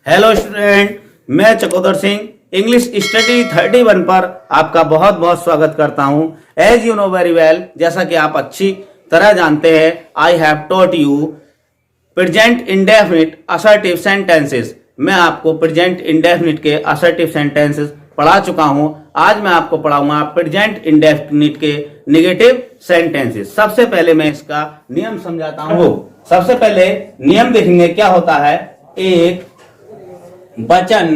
Hello student, मैं चकोदर Singh English study 31 पर आपका बहुत बहुत स्वागत करता हूं। As you know very well, जैसा कि आप अच्छी तरह जानते हैं, I have taught you present indefinite assertive sentences. मैं आपको प्रेजेंट इंडेफिनिट के असर्टिव सेंटेंसेस पढ़ा चुका हूं। आज मैं आपको पढ़ाऊंगा प्रेजेंट इंडेफिनिट के नेगेटिव सेंटेंसेस। सबसे पहले मैं इसका नियम समझाता हूं। सबसे पहले नियम देखेंगे क्या होता है। एक वचन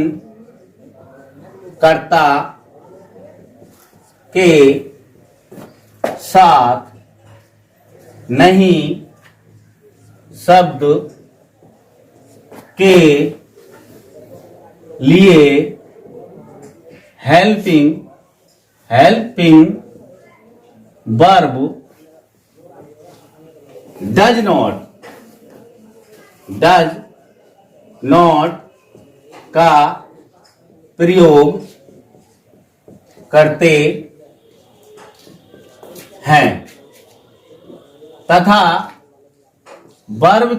कर्ता के साथ नहीं शब्द के लिए हेल्पिंग वर्ब डज नॉट का प्रयोग करते हैं तथा वर्ब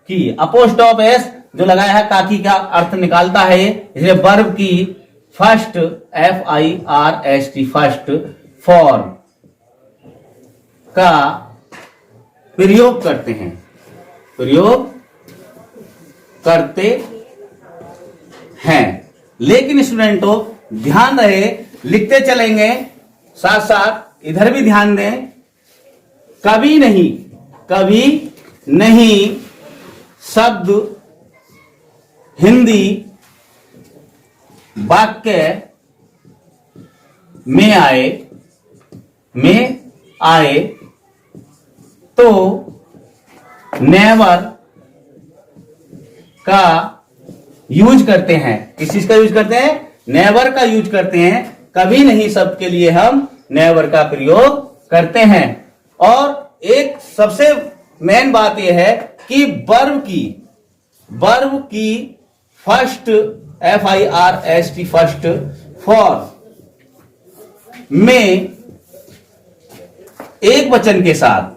की अपोस्ट्रोफ एस जो लगाया है काकी का अर्थ निकालता है, इसलिए वर्ब की फर्स्ट FIRST फर्स्ट फॉर्म का प्रयोग करते हैं। लेकिन स्टूडेंटों ध्यान रहे, लिखते चलेंगे साथ साथ इधर भी ध्यान दें। कभी नहीं शब्द हिंदी वाक्य में आए तो नेवर का यूज करते हैं। किस चीज का यूज करते हैं? नेवर का यूज करते हैं। कभी नहीं शब्द के लिए हम नेवर का प्रयोग करते हैं। और एक सबसे मेन बात यह है कि वर्ब की फर्स्ट FIRST फर्स्ट फॉर्म में एक वचन के साथ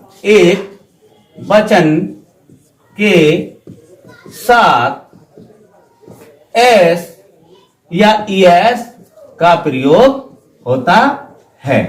एस या ES का प्रयोग होता है।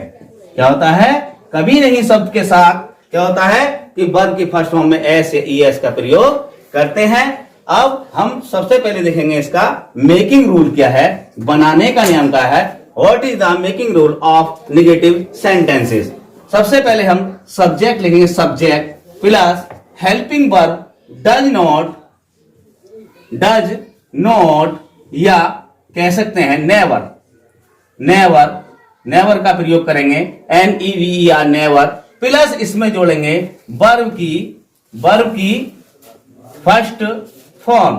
क्या होता है? कभी नहीं शब्द के साथ क्या होता है कि वर्ब की फर्स्ट फॉर्म में एस या ES का प्रयोग करते हैं। अब हम सबसे पहले देखेंगे इसका मेकिंग रूल क्या है, बनाने का नियम क्या है। What is the making rule of negative sentences. सबसे पहले हम सब्जेक्ट लिखेंगे, subject plus helping verb does not या कह सकते हैं नेवर का प्रयोग करेंगे, NEVER नेवर, प्लस इसमें जोड़ेंगे वर्ब की फर्स्ट फॉर्म।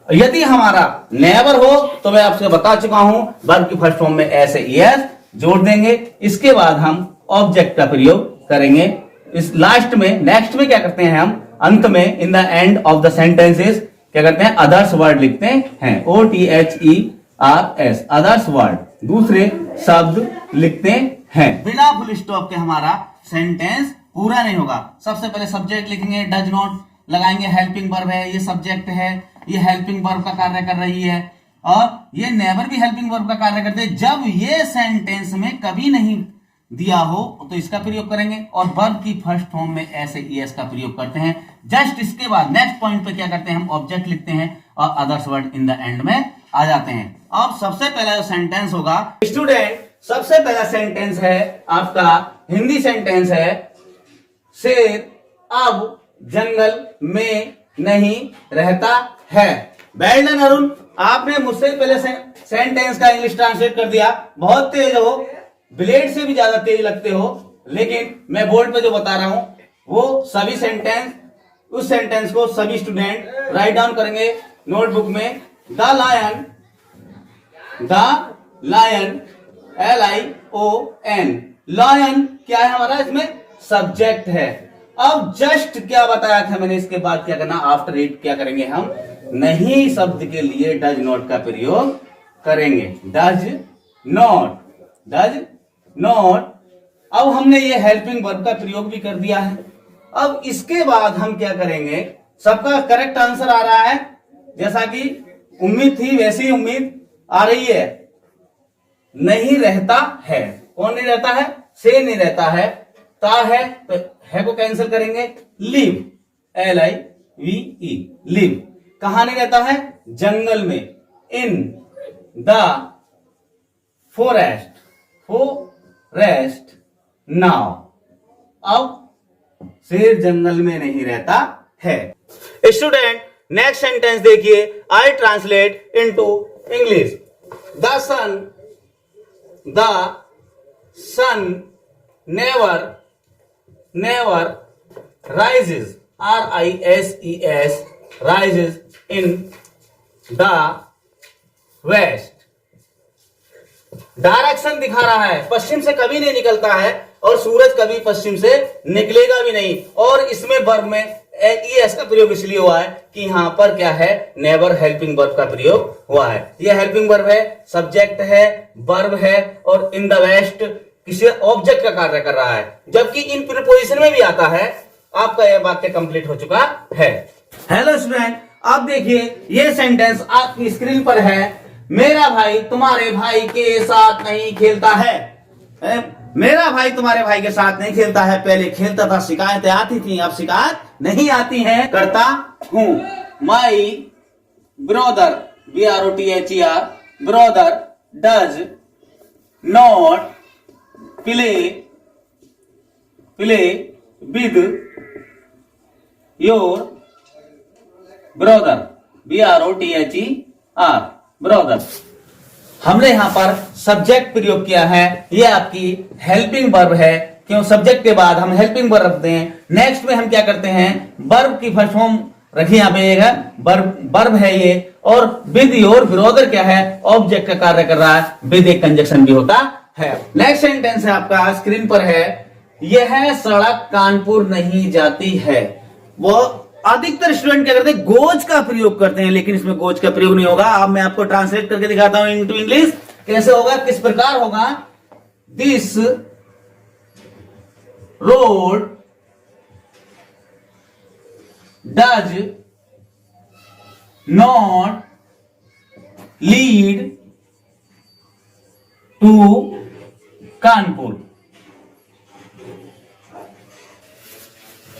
यदि हमारा नेवर हो तो मैं आपसे बता चुका हूं वर्ब की फर्स्ट फॉर्म में एस ES जोड़ देंगे। इसके बाद हम ऑब्जेक्ट का प्रयोग करेंगे। इस लास्ट में नेक्स्ट में क्या करते हैं, हम अंत में in the end of the sentences क्या करते हैं, अदर्स वर्ड लिखते हैं, OTHERS अदर्स वर्ड, दूसरे शब्द लिखते हैं। बिना फुल स्टॉप के हमारा सेंटेंस पूरा नहीं होगा। सबसे पहले सब्जेक्ट लिखेंगे, डज नॉट लगाएंगे, हेल्पिंग वर्ब है, ये सब्जेक्ट है, ये हेल्पिंग वर्ब का कार्य कर रही है, और ये नेवर भी हेल्पिंग वर्ब का कार्य करते हैं। जब ये सेंटेंस में कभी नहीं दिया हो तो इसका प्रयोग करेंगे, और वर्ब की फर्स्ट फॉर्म में ऐसे ES का प्रयोग करते हैं। जस्ट इसके बाद नेक्स्ट पॉइंट पे क्या करते हैं, हम ऑब्जेक्ट लिखते हैं और others word in the end में आ जाते हैं। अब सबसे पहला जो सेंटेंस होगा स्टूडेंट, सबसे पहला सेंटेंस है आपका हिंदी सेंटेंस है, शेर अब जंगल में नहीं रहता है। वेल डन अरुण, आपने मुझसे पहले सेंटेंस का इंग्लिश ट्रांसलेट कर दिया। बहुत तेज हो, ब्लेड से भी ज्यादा तेज लगते हो, लेकिन मैं बोर्ड पे जो बता रहा हूं वो सभी सेंटेंस, उस सेंटेंस को सभी स्टूडेंट राइट डाउन करेंगे नोटबुक में। द लायन LION, लायन क्या है हमारा, इसमें सब्जेक्ट है। अब जस्ट क्या बताया था मैंने, इसके बाद क्या करना, आफ्टर इट क्या करेंगे, हम नहीं शब्द के लिए डज नॉट का प्रयोग करेंगे। डज नॉट अब हमने ये हेल्पिंग वर्ब का प्रयोग भी कर दिया है। अब इसके बाद हम क्या करेंगे, सबका करेक्ट आंसर आ रहा है, जैसा कि उम्मीद थी वैसी उम्मीद आ रही है। नहीं रहता है, कौन नहीं रहता है, से नहीं रहता है, ता है तो है को कैंसिल करेंगे, लिव, LIVE, लिव। कहां नहीं रहता है, जंगल में, in the forest, forest now. अब शेर जंगल में नहीं रहता है। स्टूडेंट नेक्स्ट सेंटेंस देखिए, I translate into English. The sun never rises, RISES, rises in the west. Direction दिखा रहा है, पश्चिम से कभी नहीं निकलता है और सूरज कभी पश्चिम से निकलेगा भी नहीं। और इसमें वर्ब में ES का प्रयोग इसलिए हुआ है कि यहां पर क्या है, नेवर हेल्पिंग वर्ब का प्रयोग हुआ है। यह हेल्पिंग वर्ब है, सब्जेक्ट है, वर्ब है और इन द वेस्ट किसी ऑब्जेक्ट का कार्य कर रहा है, जबकि इन प्रीपोजिशन में भी आता है। आपका यह वाक्य कंप्लीट हो चुका है। हेलो स्टूडेंट, अब देखिए ये सेंटेंस आपकी स्क्रीन पर है। मेरा भाई तुम्हारे भाई के साथ नहीं खेलता है। मेरा भाई तुम्हारे भाई के साथ नहीं खेलता है, पहले खेलता था, शिकायतें आती थी, अब शिकायत नहीं आती है। करता हूं, my brother, BROTHER, brother does not play with your brother, BROTHER, brother. हमने यहां पर सब्जेक्ट प्रयोग किया है, ये आपकी हेल्पिंग वर्ब है। क्यों, सब्जेक्ट के बाद हम हेल्पिंग वर्ब रखते हैं। नेक्स्ट में हम क्या करते हैं, वर्ब की फर्स्ट फॉर्म रखिए, यहां पे वर्ब है ये, और विद योर ब्रदर क्या है, ऑब्जेक्ट का कार्य कर रहा है, विद एक कंजक्शन भी होता है। नेक्स्ट सेंटेंस है आपका स्क्रीन पर है, यह सड़क कानपुर नहीं जाती है। वो अधिकतर स्टूडेंट क्या करते हैं, गोज का प्रयोग करते हैं, लेकिन इसमें गोज का प्रयोग नहीं होगा। अब मैं आपको ट्रांसलेट करके दिखाता हूं इनटू इंग्लिश, कैसे होगा, किस प्रकार होगा। This road does not lead to Kanpur.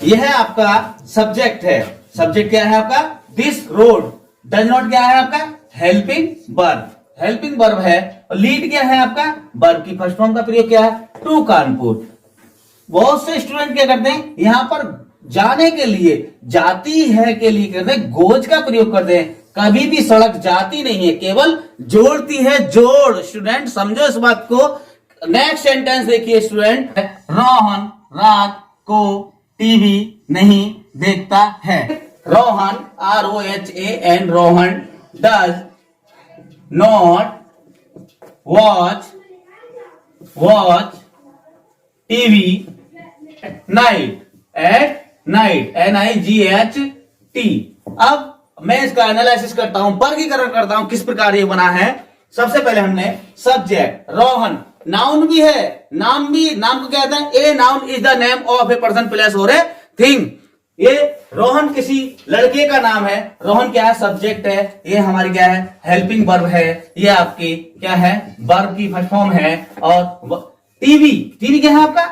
यह आपका सब्जेक्ट है। सब्जेक्ट क्या है आपका, दिस रोड। डज नॉट क्या है आपका, हेल्पिंग वर्ब, हेल्पिंग वर्ब है। और लीड क्या है आपका, वर्ब की फर्स्ट फॉर्म का प्रयोग क्या है, टू कानपुर। बहुत से स्टूडेंट क्या करते हैं, यहां पर जाने के लिए, जाती है के लिए करते हैं, गोज का प्रयोग करते हैं। कभी भी सड़क जाती नहीं है, केवल जोड़ती है, जोड़। स्टूडेंट समझो इस बात को। नेक्स्ट सेंटेंस देखिए स्टूडेंट, रोहन रात को टीवी नहीं देखता है। Rohan, ROHAN, Rohan does not watch TV at night, NIGHT। अब मैं इसका एनालिसिस करता हूं, वर्गीकरण करता हूं, किस प्रकार ये बना है। सबसे पहले हमने सब्जेक्ट रोहन, नाउन भी है, नाम को कहते हैं, a noun is the name of a person, place और ए थिंग। ये रोहन किसी लड़के का नाम है। रोहन क्या है, सब्जेक्ट है। ये हमारी क्या है, हेल्पिंग वर्ब है। ये आपकी क्या है, वर्ब की फर्स्ट फॉर्म है। और टीवी क्या है आपका,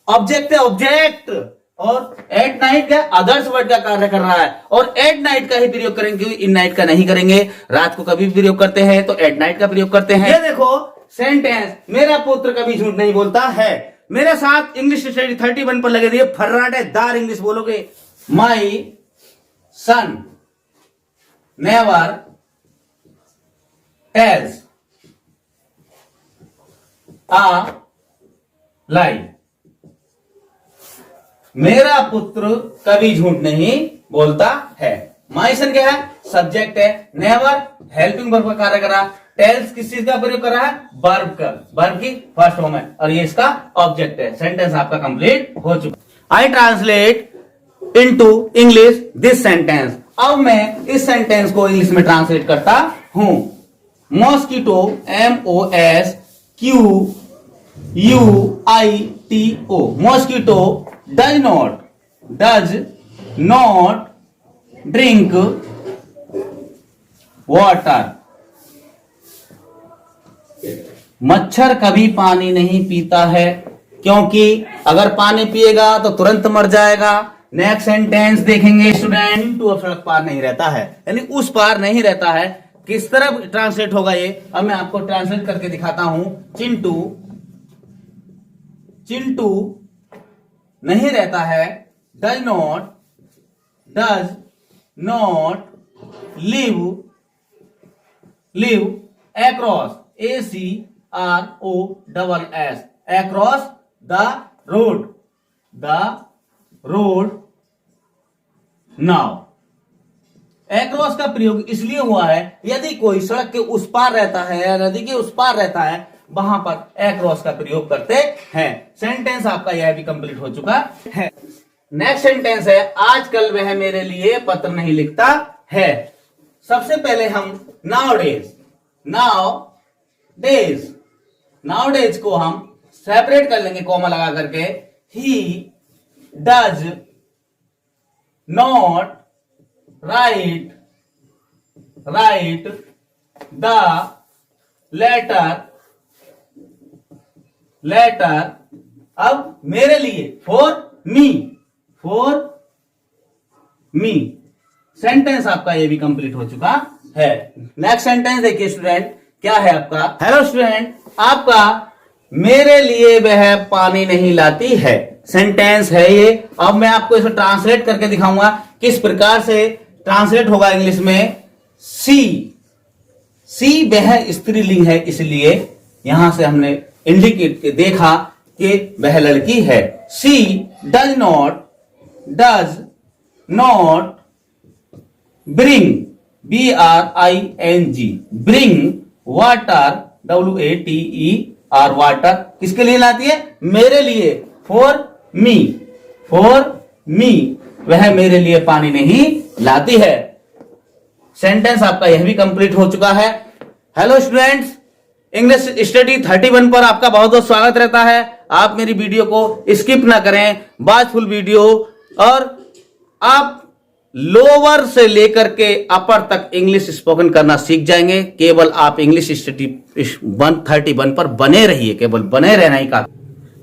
ऑब्जेक्ट है, ऑब्जेक्ट। और एट नाइट क्या, अदर्स वर्ड का कार्य कर रहा है। और एट नाइट का ही प्रयोग करेंगे, इन नाइट का नहीं करेंगे। रात को कभी भी प्रयोग करते हैं तो एट नाइट का प्रयोग करते हैं। ये देखो सेंटेंस, मेरा पुत्र कभी झूठ नहीं बोलता है। मेरे साथ इंग्लिश स्टडी 31 पर लगे रहिए, फर्राटेदार इंग्लिश बोलोगे। माई सन नेवर टेल्स आ लाई। मेरा पुत्र कभी झूठ नहीं बोलता है। माई सन क्या है, सब्जेक्ट है। नेवर हेल्पिंग वर्ब का कार्य कर रहा। टेल्स किस चीज का प्रयोग कर रहा है, वर्ब का, वर्ब की फर्स्ट फॉर्म है। और ये इसका ऑब्जेक्ट है। सेंटेंस आपका कंप्लीट हो चुका। आई translate into English this sentence. अब मैं इस सेंटेंस को इंग्लिश में ट्रांसलेट करता हूं। Mosquito, MOSQUITO MOSQUITO, mosquito does not drink water. मच्छर कभी पानी नहीं पीता है, क्योंकि अगर पानी पिएगा तो तुरंत मर जाएगा। नेक्स्ट सेंटेंस देखेंगे स्टूडेंट, टू अब सड़क पार नहीं रहता है, यानी उस पार नहीं रहता है। किस तरह ट्रांसलेट होगा ये, अब मैं आपको ट्रांसलेट करके दिखाता हूं। चिंटू नहीं रहता है, does not live across, ACROSS, across the road now. Across का प्रयोग इसलिए हुआ है, यदि कोई सड़क के उस पार रहता है या नदी के उस पार रहता है, वहां पर अक्रॉस का प्रयोग करते हैं। सेंटेंस आपका यह भी कंप्लीट हो चुका है। नेक्स्ट सेंटेंस है, आजकल वह मेरे लिए पत्र नहीं लिखता है। सबसे पहले हम नाउडेज को हम सेपरेट कर लेंगे कॉमा लगा करके। He does not write the letter. अब मेरे लिए, फॉर मी। सेंटेंस आपका ये भी कंप्लीट हो चुका है। नेक्स्ट सेंटेंस देखिए स्टूडेंट, क्या है आपका। हेलो स्टूडेंट, आपका मेरे लिए वह पानी नहीं लाती है। सेंटेंस है ये। अब मैं आपको इसे ट्रांसलेट करके दिखाऊंगा किस प्रकार से ट्रांसलेट होगा इंग्लिश में। सी वह स्त्रीलिंग है, इसलिए यहां से हमने इंडिकेट देखा कि वह लड़की है। She does not bring, bring water, WATER, water. किसके लिए लाती है? मेरे लिए, फॉर मी। वह मेरे लिए पानी नहीं लाती है। सेंटेंस आपका यह भी कंप्लीट हो चुका है। हेलो स्टूडेंट्स, इंग्लिश स्टडी 31 पर आपका बहुत बहुत स्वागत रहता है। आप मेरी वीडियो को स्किप ना करें, वॉच फुल वीडियो, और आप लोअर से लेकर के अपर तक इंग्लिश स्पोकन करना सीख जाएंगे। केवल आप इंग्लिश स्टडी 131 पर बने रहिए, केवल बने रहना ही का।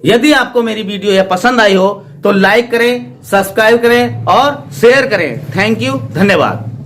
यदि आपको मेरी वीडियो यह पसंद आई हो तो लाइक करें, सब्सक्राइब करें और शेयर करें। थैंक यू, धन्यवाद।